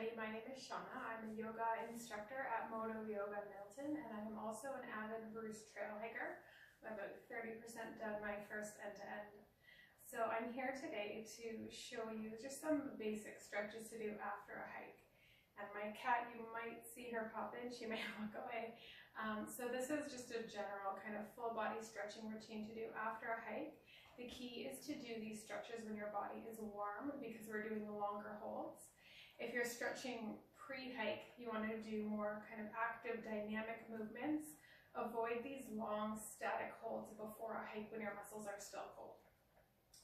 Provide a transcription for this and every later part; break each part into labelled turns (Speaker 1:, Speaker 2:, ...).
Speaker 1: everybody, my name is Shauna. I'm a yoga instructor at Moto Yoga Milton, and I'm also an avid Bruce Trail hiker. I'm about 30% done my first end-to-end. So I'm here today to show you just some basic stretches to do after a hike. And my cat, you might see her pop in, she may walk away. So this is just a general kind of full body stretching routine to do after a hike. The key is to do these stretches when your body is warm because we're doing the longer holds. If you're stretching pre-hike, you want to do more kind of active dynamic movements. Avoid these long static holds before a hike when your muscles are still cold.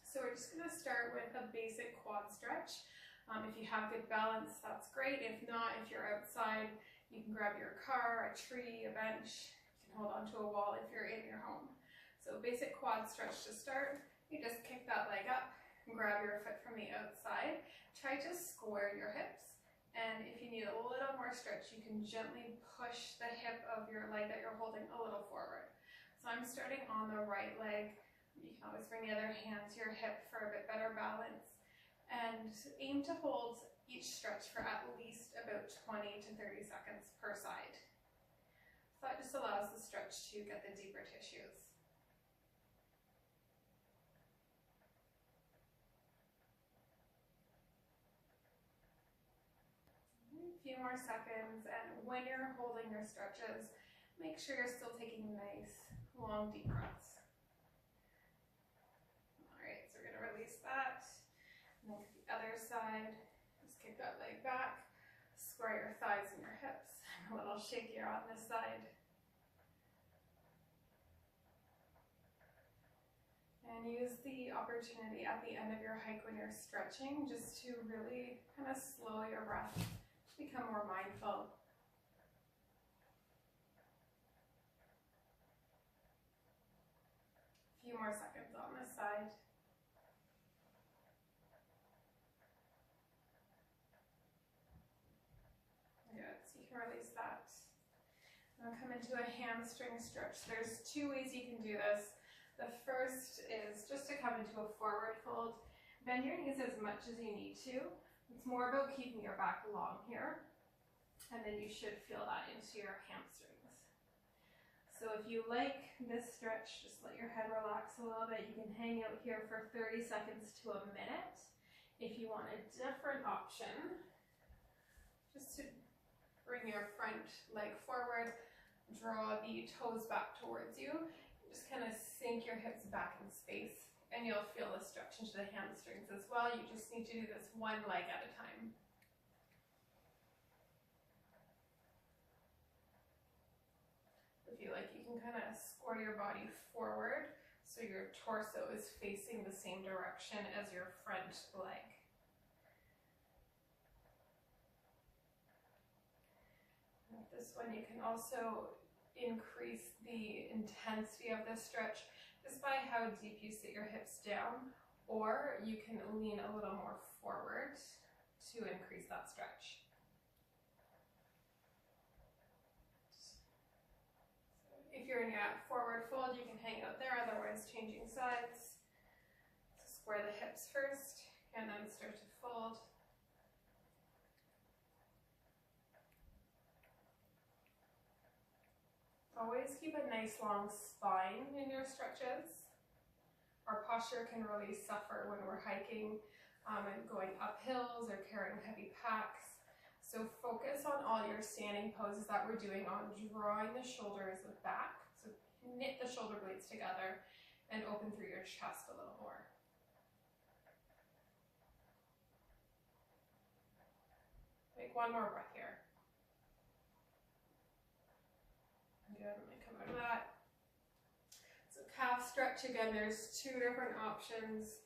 Speaker 1: So we're just going to start with a basic quad stretch. If you have good balance, that's great. If not, if you're outside, you can grab your car, a tree, a bench. You can hold onto a wall if you're in your home. So basic quad stretch to start. You just kick that leg up and grab your foot from the outside. Try to square your hips. And if you need a little more stretch, you can gently push the hip of your leg that you're holding a little forward. So I'm starting on the right leg. You can always bring the other hand to your hip for a bit better balance. And aim to hold each stretch for at least about 20 to 30 seconds per side. So that just allows the stretch to get the deeper tissues. A few more seconds, and when you're holding your stretches, make sure you're still taking nice, long, deep breaths. All right, so we're going to release that. And then to the other side, just kick that leg back, square your thighs and your hips. A little shakier on this side. And use the opportunity at the end of your hike when you're stretching just to really kind of slow your breath, become more mindful. A few more seconds on this side. Good, so you can release that. Now come into a hamstring stretch. There's two ways you can do this. The first is just to come into a forward fold. Bend your knees as much as you need to. It's more about keeping your back long here, and then you should feel that into your hamstrings. So if you like this stretch, just let your head relax a little bit. You can hang out here for 30 seconds to a minute. If you want a different option, just to bring your front leg forward, draw the toes back towards you, just kind of sink your hips back in space. And you'll feel a stretch into the hamstrings as well. You just need to do this one leg at a time. If you like, you can kind of square your body forward so your torso is facing the same direction as your front leg. With this one, you can also increase the intensity of this stretch just by how deep you sit your hips down, or you can lean a little more forward to increase that stretch. So if you're in your forward fold, you can hang out there, otherwise changing sides. So square the hips first, and then start to fold. Always keep a nice long spine in your stretches. Our posture can really suffer when we're hiking and going up hills or carrying heavy packs. So focus on all your standing poses that we're doing on drawing the shoulders back. So knit the shoulder blades together and open through your chest a little more. Take one more breath here. Good, I'm going to come out of that. So calf stretch, again, there's two different options.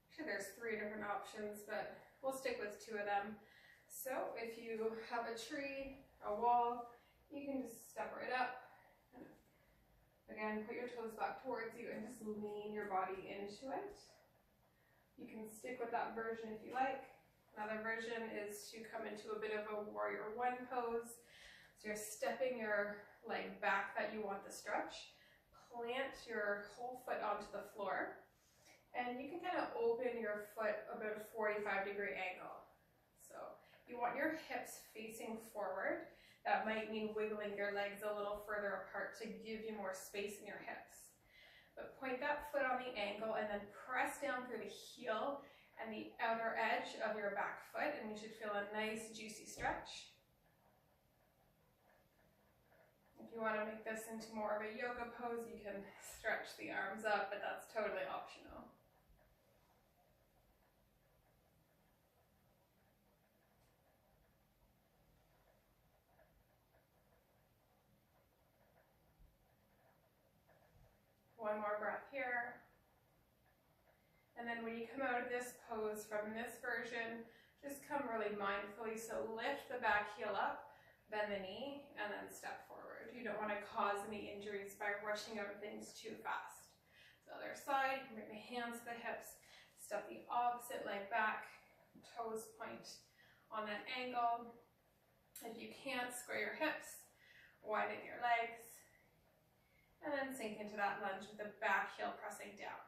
Speaker 1: Actually, there's three different options, but we'll stick with two of them. So if you have a tree, a wall, you can just step right up. Again, put your toes back towards you and just lean your body into it. You can stick with that version if you like. Another version is to come into a bit of a warrior one pose. So you're stepping your leg back that you want the stretch. Plant your whole foot onto the floor. And you can kind of open your foot about a 45-degree angle. So you want your hips facing forward. That might mean wiggling your legs a little further apart to give you more space in your hips. But point that foot on the ankle and then press down through the heel and the outer edge of your back foot, and you should feel a nice juicy stretch. If you want to make this into more of a yoga pose, you can stretch the arms up, but that's totally optional. One more breath here. And then when you come out of this pose from this version, just come really mindfully. So lift the back heel up, bend the knee, and then step forward. You don't want to cause any injuries by rushing out of things too fast. So other side, you can bring the hands to the hips, step the opposite leg back, toes point on that angle. If you can't, square your hips, widen your legs, and then sink into that lunge with the back heel pressing down.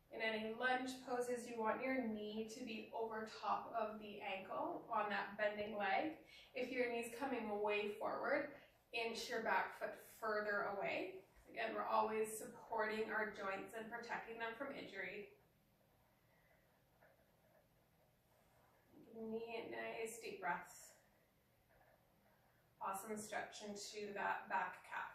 Speaker 1: In any lunge poses, you want your knee to be over top of the ankle on that bending leg. If your knee's coming way forward, inch your back foot further away. Again, we're always supporting our joints and protecting them from injury. Nice deep breaths. Awesome stretch into that back calf.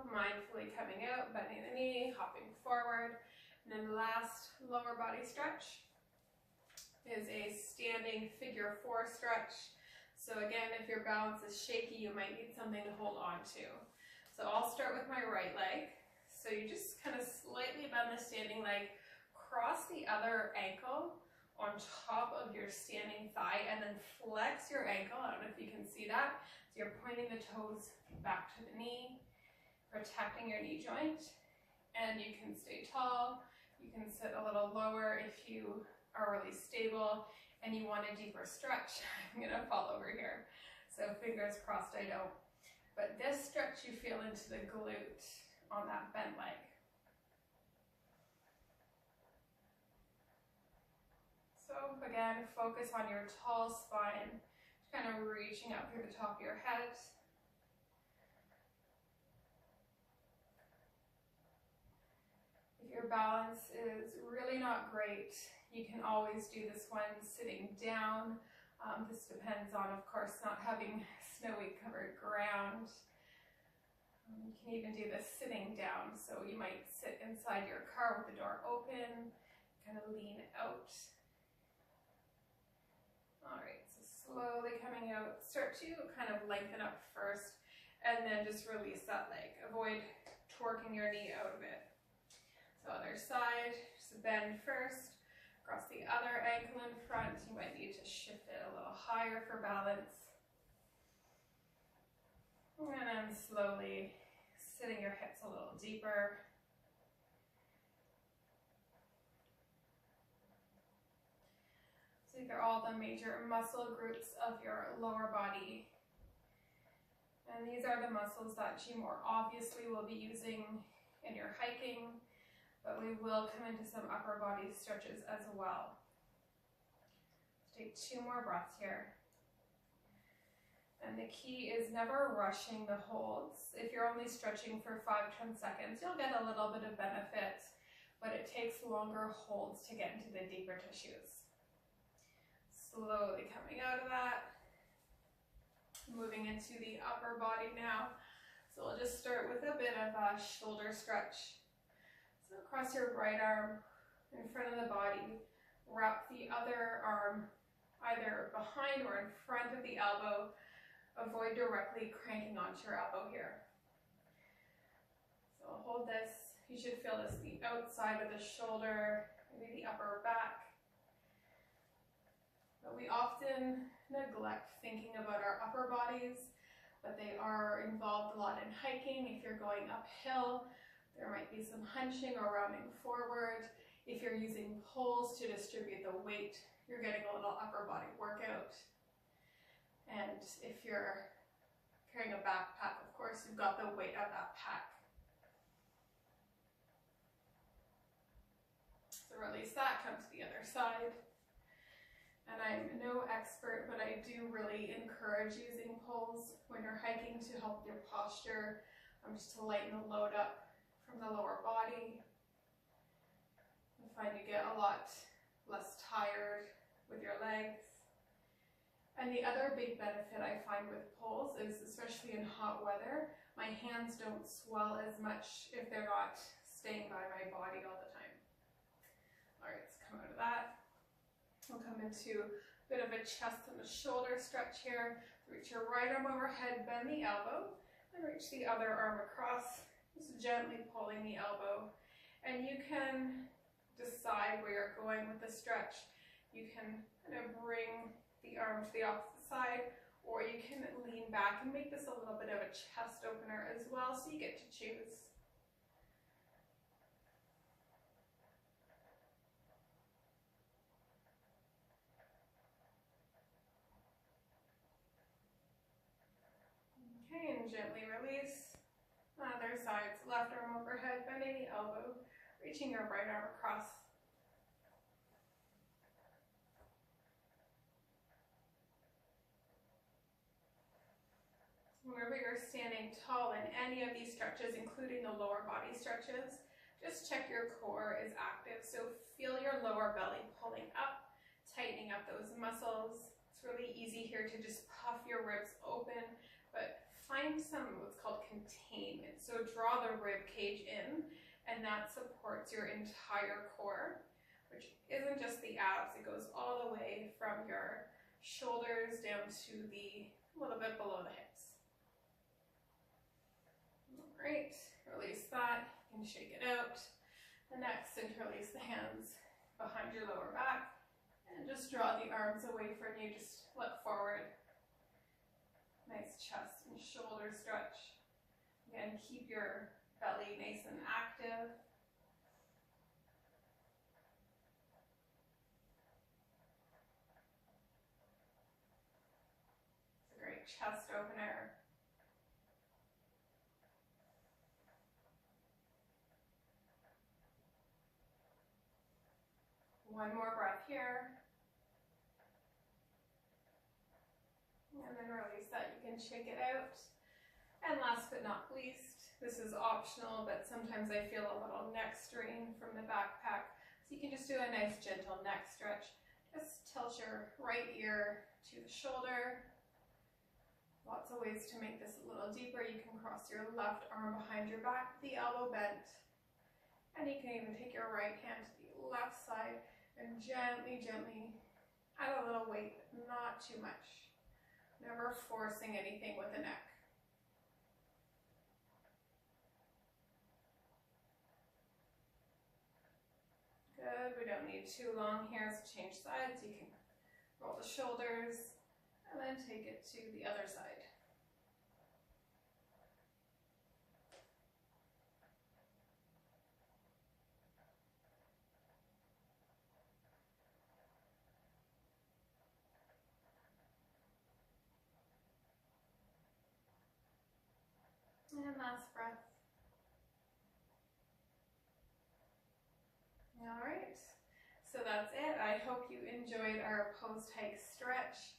Speaker 1: Mindfully coming out, bending the knee, hopping forward, and then the last lower body stretch is a standing figure 4 stretch. So again, if your balance is shaky, you might need something to hold on to. So I'll start with my right leg. So you just kind of slightly bend the standing leg, cross the other ankle on top of your standing thigh, and then flex your ankle. I don't know if you can see that. So you're pointing the toes back to the knee, protecting your knee joint, and you can stay tall. You can sit a little lower if you are really stable and you want a deeper stretch. I'm gonna fall over here, so fingers crossed I don't. But this stretch you feel into the glute on that bent leg. So again, focus on your tall spine, kind of reaching up through the top of your head. Your balance is really not great, you can always do this one sitting down. This depends on, of course, not having snowy covered ground. You can even do this sitting down, so you might sit inside your car with the door open, kind of lean out. All right, so slowly coming out, start to kind of lengthen up first, and then just release that leg. Avoid torquing your knee out of it. So other side, just bend first, across the other ankle in front. You might need to shift it a little higher for balance. And then slowly sitting your hips a little deeper. So these are all the major muscle groups of your lower body. And these are the muscles that you more obviously will be using in your hiking, but we will come into some upper body stretches as well. Let's take 2 more breaths here. And the key is never rushing the holds. If you're only stretching for 5-10 seconds, you'll get a little bit of benefit, but it takes longer holds to get into the deeper tissues. Slowly coming out of that. Moving into the upper body now. So we'll just start with a bit of a shoulder stretch. So across your right arm in front of the body, wrap the other arm either behind or in front of the elbow. Avoid directly cranking onto your elbow here. So hold this. You should feel this the outside of the shoulder, maybe the upper back. But we often neglect thinking about our upper bodies, but they are involved a lot in hiking. If you're going uphill, there might be some hunching or rounding forward. If you're using poles to distribute the weight, you're getting a little upper body workout. And if you're carrying a backpack, of course, you've got the weight of that pack. other side. And I'm no expert, but I do really encourage using poles when you're hiking to help your posture, just to lighten the load up from the lower body. I find you get a lot less tired with your legs. And the other big benefit I find with poles is, especially in hot weather, my hands don't swell as much if they're not staying by my body all the time. All right, let's come out of that. We'll come into a bit of a chest and a shoulder stretch here. Reach your right arm overhead, bend the elbow, and reach the other arm across, just gently pulling the elbow. And you can decide where you're going with the stretch. You can kind of bring the arm to the opposite side, or you can lean back and make this a little bit of a chest opener as well, so you get to choose. Okay, and gently release. Other sides, left arm overhead, bending the elbow, reaching your right arm across. Whenever you're standing tall in any of these stretches, including the lower body stretches, just check your core is active. So feel your lower belly pulling up, tightening up those muscles. It's really easy here to just puff your ribs open, but find some what's called containment. So draw the rib cage in, and that supports your entire core, which isn't just the abs. It goes all the way from your shoulders down to the little bit below the hips. All right, release that. You can shake it out. And next, interlace the hands behind your lower back, and just draw the arms away from you. Just look forward. Nice chest and shoulder stretch. Again, keep your belly nice and active. It's a great chest opener. One more breath here. And then release that. You can shake it out. And last but not least, this is optional, but sometimes I feel a little neck strain from the backpack. So you can just do a nice gentle neck stretch. Just tilt your right ear to the shoulder. Lots of ways to make this a little deeper. You can cross your left arm behind your back, the elbow bent. And you can even take your right hand to the left side and gently, gently add a little weight, but not too much. Never forcing anything with the neck. Good, we don't need too long here, so change sides. You can roll the shoulders and then take it to the other side. And last breath. All right, so that's it. I hope you enjoyed our post-hike stretch.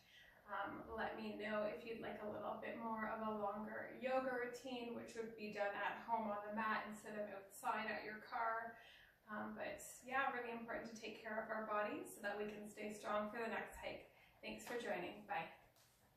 Speaker 1: Let me know if you'd like a little bit more of a longer yoga routine, which would be done at home on the mat instead of outside at your car. But yeah, really important to take care of our bodies so that we can stay strong for the next hike. Thanks for joining. Bye.